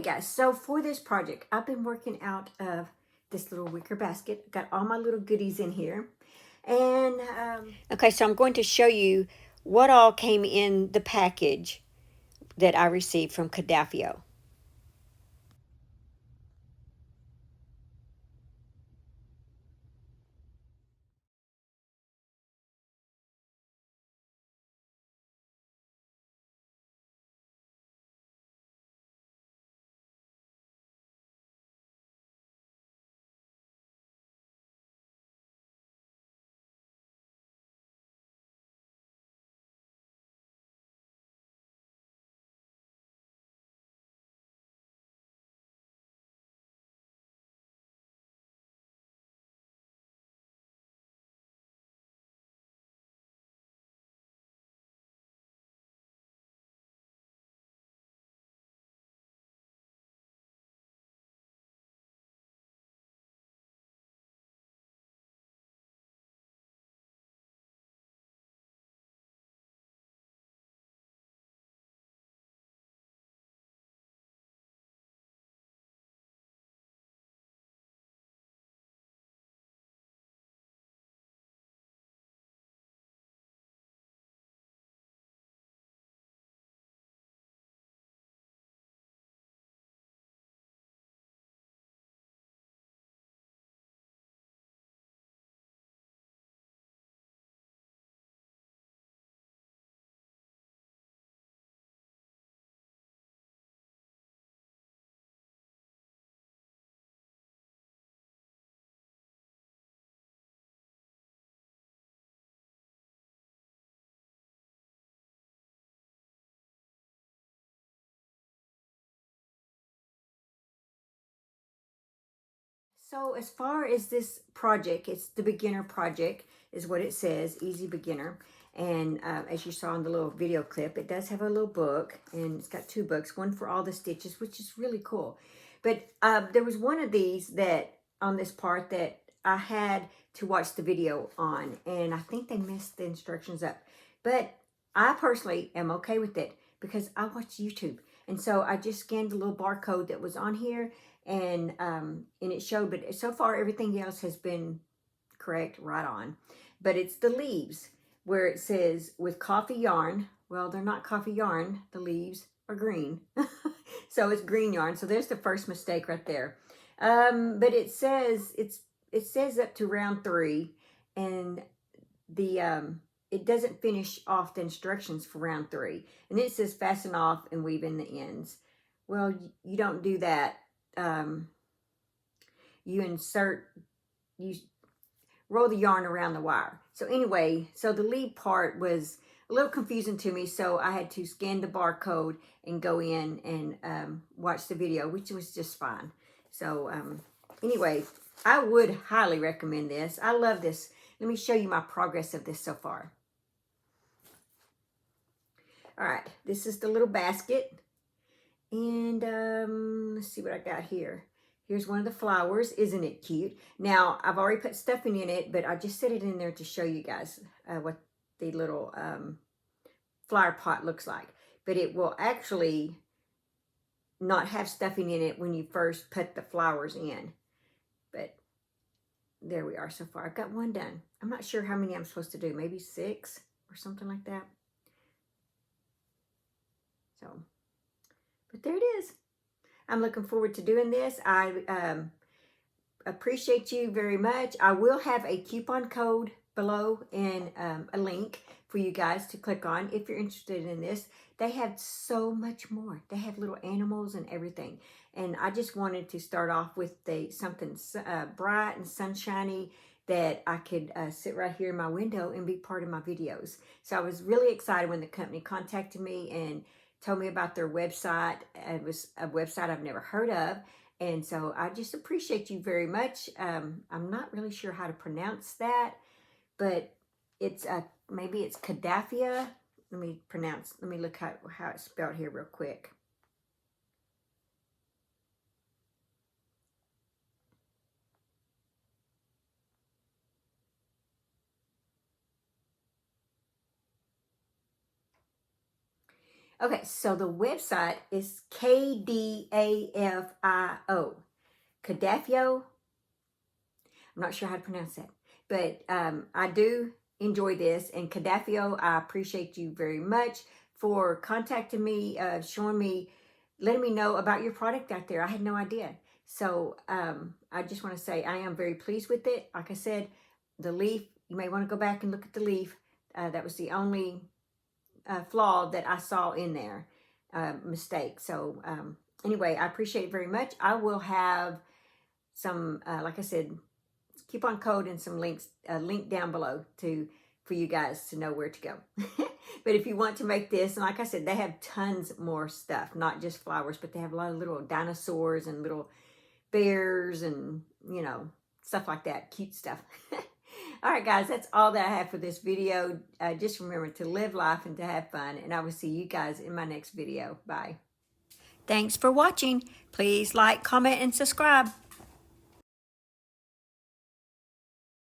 Okay, guys, so for this project, I've been working out of this little wicker basket. Got all my little goodies in here. And, okay, so I'm going to show you what all came in the package that I received from Kdafio. So as far as this project, it's the beginner project is what it says, easy beginner. And as you saw in the little video clip, it does have a little book, and it's got two books, one for all the stitches, which is really cool. But there was one of these that on this part that I had to watch the video on, and I think they messed the instructions up. But I personally am okay with it because I watch YouTube. And so I just scanned the little barcode that was on here, and it showed, but so far everything else has been correct, right on. But it's the leaves where it says with coffee yarn. Well, they're not coffee yarn, the leaves are green. So it's green yarn. So there's the first mistake right there. But it says it says up to round 3, and the it doesn't finish off the instructions for round 3, and it says fasten off and weave in the ends. Well, you don't do that. You roll the yarn around the wire. So anyway, so the lead part was a little confusing to me, so I had to scan the barcode and go in and watch the video, which was just fine. So anyway, I would highly recommend this. I love this. Let me show you my progress of this so far. All right, this is the little basket. And let's see what I got here. Here's one of the flowers. Isn't it cute? Now, I've already put stuffing in it, but I just set it in there to show you guys what the little flower pot looks like. But it will actually not have stuffing in it when you first put the flowers in. But there we are so far. I've got one done. I'm not sure how many I'm supposed to do. Maybe 6 or something like that. So, but there it is. I'm looking forward to doing this. I appreciate you very much. I will have a coupon code below and a link for you guys to click on if you're interested in this. They have so much more. They have little animals and everything. And I just wanted to start off with something bright and sunshiny that I could sit right here in my window and be part of my videos. So I was really excited when the company contacted me and told me about their website. It was a website I've never heard of. And so I just appreciate you very much. I'm not really sure how to pronounce that, but it's maybe it's Kdafio. Let me look how it's spelled here real quick. Okay, so the website is Kdafio. Kdafio. I'm not sure how to pronounce that. But I do enjoy this. And Kdafio, I appreciate you very much for contacting me, showing me, letting me know about your product out there. I had no idea. So I just want to say I am very pleased with it. Like I said, the leaf, you may want to go back and look at the leaf. That was the only flaw that I saw in there, mistake. So anyway, I appreciate it very much. I will have some, like I said, coupon code and some links, link down below for you guys to know where to go. But if you want to make this, and like I said, they have tons more stuff, not just flowers, but they have a lot of little dinosaurs and little bears and, you know, stuff like that, cute stuff. All right, guys, that's all that I have for this video. Just remember to live life and to have fun, and I will see you guys in my next video. Bye. Thanks for watching. Please like, comment, and subscribe.